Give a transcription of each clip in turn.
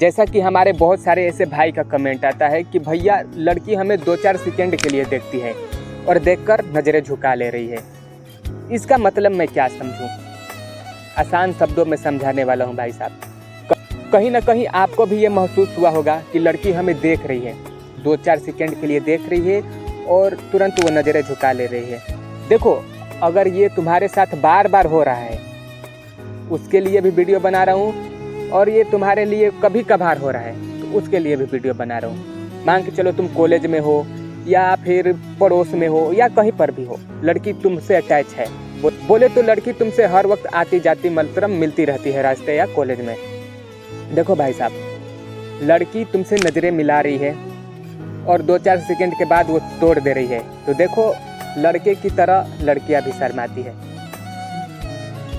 जैसा कि हमारे बहुत सारे ऐसे भाई का कमेंट आता है कि भैया लड़की हमें 2-4 सेकंड के लिए देखती है और देखकर नज़रें झुका ले रही है। इसका मतलब मैं क्या समझूं? आसान शब्दों में समझाने वाला हूं भाई साहब। कहीं ना कहीं आपको भी ये महसूस हुआ होगा कि लड़की हमें देख रही है, 2-4 सेकंड के लिए देख रही है और तुरंत वो नज़रें झुका ले रही है। देखो, अगर ये तुम्हारे साथ बार बार हो रहा है, उसके लिए भी वीडियो बना रहा हूँ, और ये तुम्हारे लिए कभी कभार हो रहा है तो उसके लिए भी वीडियो बना रहा हूँ। मान के चलो तुम कॉलेज में हो या फिर पड़ोस में हो या कहीं पर भी हो, लड़की तुमसे अटैच है। बोले तो लड़की तुमसे हर वक्त आती जाती मतलब मिलती रहती है रास्ते या कॉलेज में। देखो भाई साहब, लड़की तुमसे नज़रें मिला रही है और 2-4 सेकंड के बाद वो तोड़ दे रही है, तो देखो लड़के की तरह लड़कियां भी शर्माती है।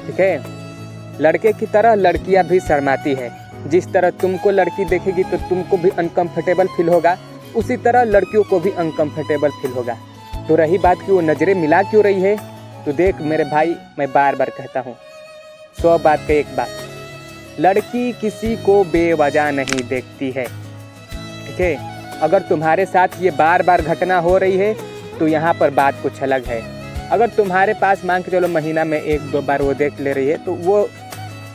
ठीक है, लड़के की तरह लड़कियां भी शर्माती है। जिस तरह तुमको लड़की देखेगी तो तुमको भी अनकंफर्टेबल फील होगा, उसी तरह लड़कियों को भी अनकंफर्टेबल फील होगा। तो रही बात कि वो नज़रें मिला क्यों रही है, तो देख मेरे भाई, मैं बार बार कहता हूँ 100 बात का एक बात, लड़की किसी को बेवजह नहीं देखती है। ठीक है, अगर तुम्हारे साथ ये बार बार घटना हो रही है तो यहाँ पर बात कुछ अलग है। अगर तुम्हारे पास मान के चलो महीना में 1-2 बार वो देख ले रही है तो वो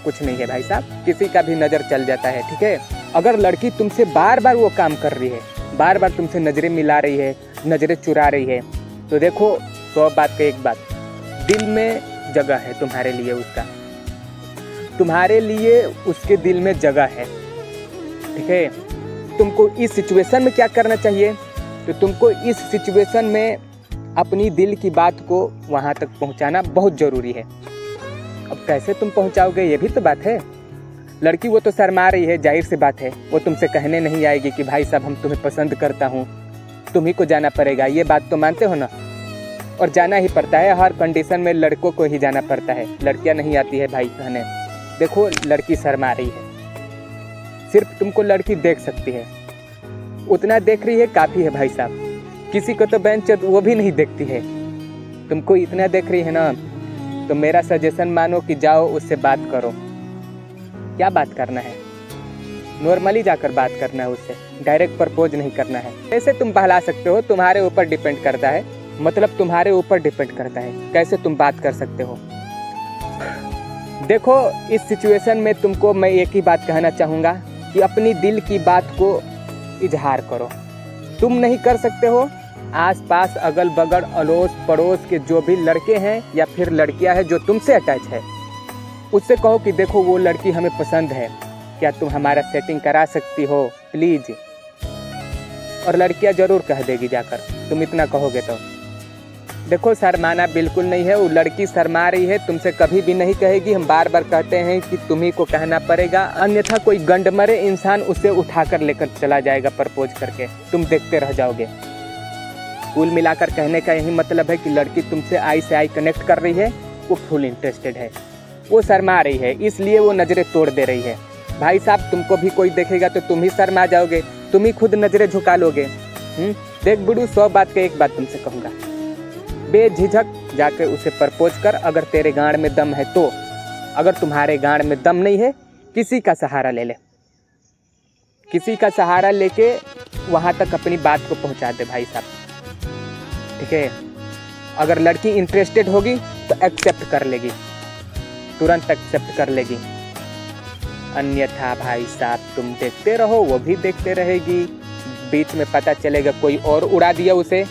कुछ नहीं है भाई साहब, किसी का भी नज़र चल जाता है। ठीक है, अगर लड़की तुमसे बार बार वो काम कर रही है, बार बार तुमसे नज़रें मिला रही है, नज़रें चुरा रही है, तो देखो 100 बात का एक बात, दिल में जगह है तुम्हारे लिए, उसका तुम्हारे लिए उसके दिल में जगह है। ठीक है, तुमको इस सिचुएशन में क्या करना चाहिए, तो तुमको इस सिचुएशन में अपनी दिल की बात को वहाँ तक पहुँचाना बहुत ज़रूरी है। अब कैसे तुम पहुँचाओगे, ये भी तो बात है। लड़की वो तो शर्मा रही है, जाहिर सी बात है, वो तुमसे कहने नहीं आएगी कि भाई साहब हम तुम्हें पसंद करता हूँ, तुम्ही को जाना पड़ेगा। ये बात तो मानते हो ना? और जाना ही पड़ता है, हर कंडीशन में लड़कों को ही जाना पड़ता है, लड़कियाँ नहीं आती है भाई कहने। देखो लड़की शर्मा रही है, सिर्फ तुमको लड़की देख सकती है, उतना देख रही है काफ़ी है भाई साहब। किसी को तो बेंच वो भी नहीं देखती है, तुमको इतना देख रही है ना, तो मेरा सजेशन मानो कि जाओ उससे बात करो। क्या बात करना है, नॉर्मली जाकर बात करना है उससे, डायरेक्ट प्रपोज नहीं करना है। कैसे तुम बहला सकते हो, तुम्हारे ऊपर डिपेंड करता है, मतलब तुम्हारे ऊपर डिपेंड करता है कैसे तुम बात कर सकते हो। देखो इस सिचुएशन में तुमको मैं एक ही बात कहना चाहूँगा कि अपनी दिल की बात को इजहार करो। तुम नहीं कर सकते हो, आसपास अगल बगल अड़ोस पड़ोस के जो भी लड़के हैं या फिर लड़कियां हैं जो तुमसे अटैच है, उससे कहो कि देखो वो लड़की हमें पसंद है, क्या तुम हमारा सेटिंग करा सकती हो प्लीज़। और लड़कियां ज़रूर कह देगी जाकर, तुम इतना कहोगे तो। देखो शर्माना बिल्कुल नहीं है, वो लड़की शर्मा रही है, तुमसे कभी भी नहीं कहेगी। हम बार बार कहते हैं कि तुम्ही को कहना पड़ेगा, अन्यथा कोई गंडमरे इंसान उसे उठाकर लेकर चला जाएगा प्रपोज करके, तुम देखते रह जाओगे। कुल मिलाकर कहने का यही मतलब है कि लड़की तुमसे आई से आई कनेक्ट कर रही है, वो फुल इंटरेस्टेड है, वो शर्मा रही है, इसलिए वो नज़रें तोड़ दे रही है। भाई साहब तुमको भी कोई देखेगा तो तुम ही शर्मा जाओगे, तुम ही खुद नज़रें झुका लोगे। देख बुड़ू, 100 बात का एक बात तुमसे कहूँगा, बेझिझक जाकर उसे प्रपोज कर, अगर तेरे गांड में दम है तो। अगर तुम्हारे गांड में दम नहीं है, किसी का सहारा ले ले, किसी का सहारा लेके वहाँ तक अपनी बात को पहुँचा दे भाई साहब। ठीक है, अगर लड़की इंटरेस्टेड होगी तो एक्सेप्ट कर लेगी, तुरंत एक्सेप्ट कर लेगी, अन्यथा भाई साहब तुम देखते रहो, वो भी देखते रहेगी, बीच में पता चलेगा कोई और उड़ा दिया उसे,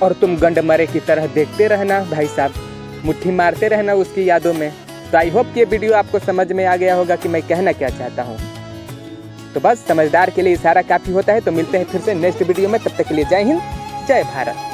और तुम गंडमरे की तरह देखते रहना भाई साहब, मुट्ठी मारते रहना उसकी यादों में। तो आई होप कि ये वीडियो आपको समझ में आ गया होगा कि मैं कहना क्या चाहता हूँ। तो बस समझदार के लिए इशारा काफ़ी होता है। तो मिलते हैं फिर से नेक्स्ट वीडियो में, तब तक के लिए जय हिंद, जय भारत।